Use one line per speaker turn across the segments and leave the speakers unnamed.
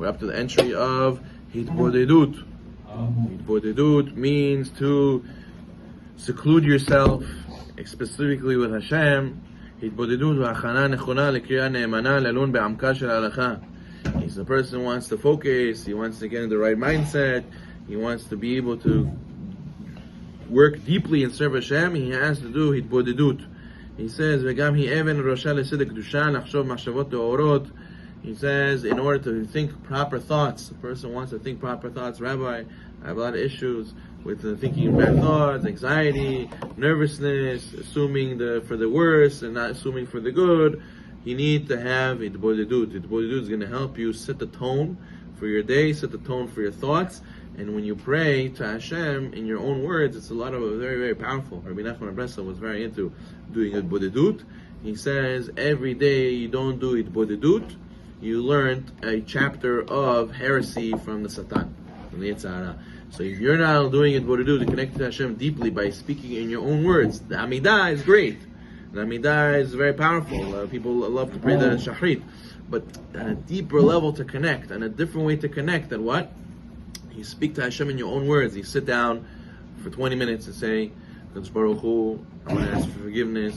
We're up to the entry of Hitbodedut. Hitbodedut means to seclude yourself, specifically with Hashem. Hitbodedut v'achana nechona lekriya ne'emana lelun be'amka shel halacha. He's the person who wants to focus, he wants to get in the right mindset, he wants to be able to work deeply and serve Hashem. He has to do Hitbodedut. He says, "V'gam hi even rosha lesidek kedusha lachshov machshavot teorot." He says, in order to think proper thoughts, the person wants to think proper thoughts. Rabbi, I have a lot of issues with thinking bad thoughts, anxiety, nervousness, assuming for the worst and not assuming for the good. You need to have Hitbodedut. Hitbodedut is going to help you set the tone for your day, set the tone for your thoughts. And when you pray to Hashem in your own words, it's a lot of very, very powerful. Rabbi Nachman Abresa was very into doing Hitbodedut. He says every day you don't do Hitbodedut, you learned a chapter of heresy from the Satan, from the Yetzer Hara. So if you're not doing Hitbodedut to connect to Hashem deeply by speaking in your own words, the Amidah is great. The Amidah is very powerful. People love to pray the Shachrit. But on a deeper level to connect, and a different way to connect, that what? You speak to Hashem in your own words. You sit down for 20 minutes and say, Kadosh Baruch Hu, I want to ask for forgiveness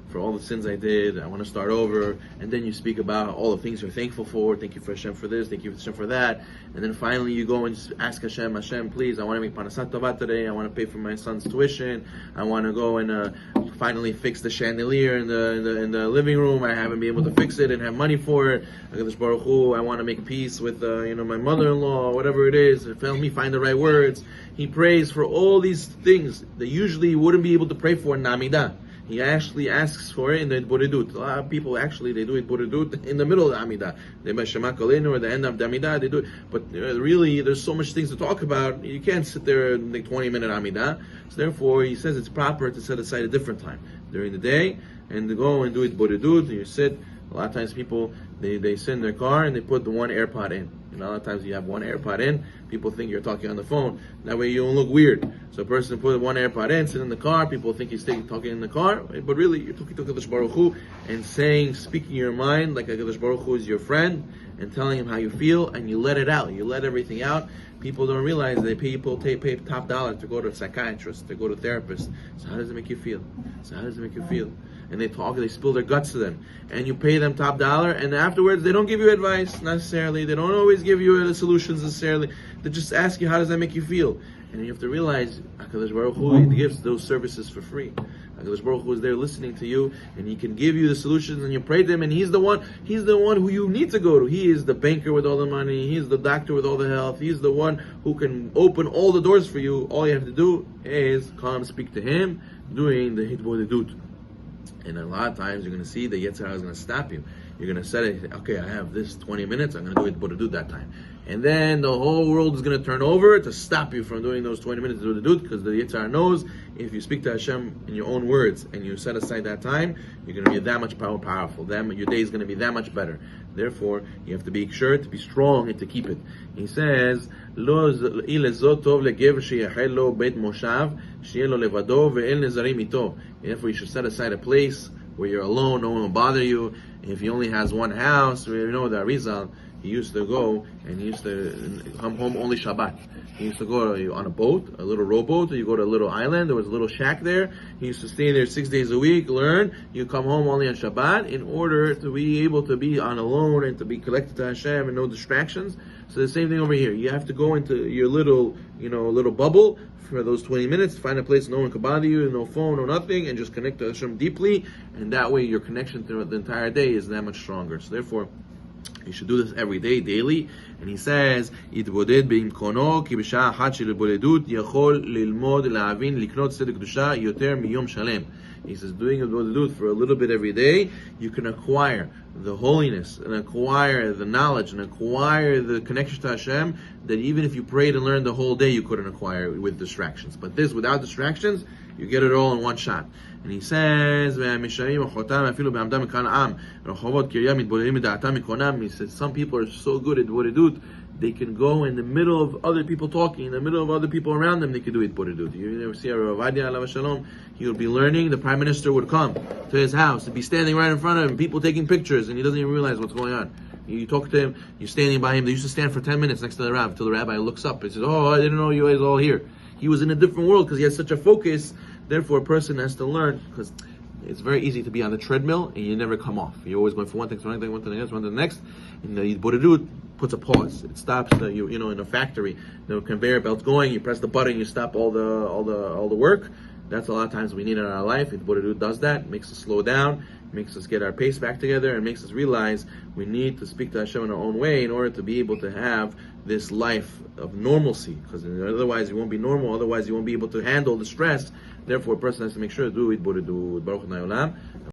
for all the sins I did. I want to start over. And then you speak about all the things you're thankful for. Thank you for Hashem for this. Thank you for Hashem for that. And then finally you go and ask Hashem, Hashem, please, I want to make Parnasat Tova today. I want to pay for my son's tuition. I want to go and finally fix the chandelier in the living room. I haven't been able to fix it and have money for it. Kadosh Baruch Hu, I want to make peace with my mother-in-law, whatever it is. Help me find the right words. He prays for all these things that usually he wouldn't be able to pray for in Amidah. He actually asks for it in the Hitbodedut. A lot of people actually, they do Hitbodedut in the middle of the Amidah. They by Shema Kolenu or the end of the Amidah, they do it. But really, there's so much things to talk about. You can't sit there and make 20-minute Amidah. So therefore, he says it's proper to set aside a different time during the day and to go and do Hitbodedut. You sit. A lot of times people, they sit in their car and they put the one AirPod in. And a lot of times you have one AirPod in, people think you're talking on the phone. That way you don't look weird. So a person put one AirPod in, sit in the car, people think he's talking in the car, but really you're talking to Kadosh Baruch Hu and speaking your mind like Kadosh Baruch Hu is your friend and telling him how you feel, and you let it out. You let everything out. People don't realize that people pay top dollar to go to a psychiatrist, to go to a therapist. So how does it make you feel? And they spill their guts to them. And you pay them top dollar, and afterwards they don't give you advice necessarily. They don't always give you the solutions necessarily. They just ask you, how does that make you feel? And you have to realize, HaKadosh Baruch Hu gives those services for free. HaKadosh Baruch Hu is there listening to you, and He can give you the solutions, and you pray to Him, and He's the one who you need to go to. He is the banker with all the money. He's the doctor with all the health. He's the one who can open all the doors for you. All you have to do is come speak to Him, doing the Hitbodedut. And a lot of times you're going to see the Yetzer Hara is going to stop you. You're going to say, okay, I have this 20 minutes, I'm going to do Hitbodedut that time. And then the whole world is going to turn over to stop you from doing those 20 minutes of Hitbodedut, because the Yetzer Hara knows if you speak to Hashem in your own words and you set aside that time, you're going to be that much powerful. Your day is going to be that much better. Therefore, you have to be sure to be strong and to keep it. He says, Lo ilezot tov legever sheyachel lo beit moshav sheyeh lo levado ve'el nezarim ito. Therefore, you should set aside a place where you're alone, no one will bother you. If he only has one house, we know that Arizal, he used to go and he used to come home only Shabbat. He used to go on a boat, a little rowboat, you go to a little island, there was a little shack there. He used to stay there 6 days a week, learn. You come home only on Shabbat in order to be able to be on alone and to be connected to Hashem and no distractions. So the same thing over here. You have to go into your little bubble for those 20 minutes, find a place no one can bother you, no phone, no nothing, and just connect to Hashem deeply, and that way your connection throughout the entire day is that much stronger. So therefore, you should do this every day, daily. And he says, "Yitboded beimkono ki b'sha'ah achat shel hitbodedut yachol lilmod la'avin liknot tzedek kedusha yoter miyom shalem." He says, doing Hitbodedut for a little bit every day, you can acquire the holiness and acquire the knowledge and acquire the connection to Hashem that even if you prayed and learned the whole day, you couldn't acquire with distractions. But this, without distractions, you get it all in one shot. And he says, he says, some people are so good at Hitbodedut, they can go in the middle of other people talking, in the middle of other people around them, they can do Hitbodedut. You never see Rabbi alav shalom, he would be learning, the prime minister would come to his house, and be standing right in front of him, people taking pictures, and he doesn't even realize what's going on. You talk to him, you're standing by him. They used to stand for 10 minutes next to the rabbi, until the rabbi looks up and says, oh, I didn't know you guys all here. He was in a different world because he has such a focus. Therefore, a person has to learn, because it's very easy to be on the treadmill and you never come off. You're always going from one thing to another, one to the next, one to the next. And the Hitbodedut puts a pause. It stops in a factory. The conveyor belt's going, you press the button, you stop all the work. That's a lot of times we need in our life. Hitbodedut does that, makes us slow down, makes us get our pace back together, and makes us realize we need to speak to Hashem in our own way in order to be able to have this life of normalcy. Because otherwise you won't be normal, otherwise you won't be able to handle the stress. Therefore, a person has to make sure to do Hitbodedut. Baruch Adonai Olam.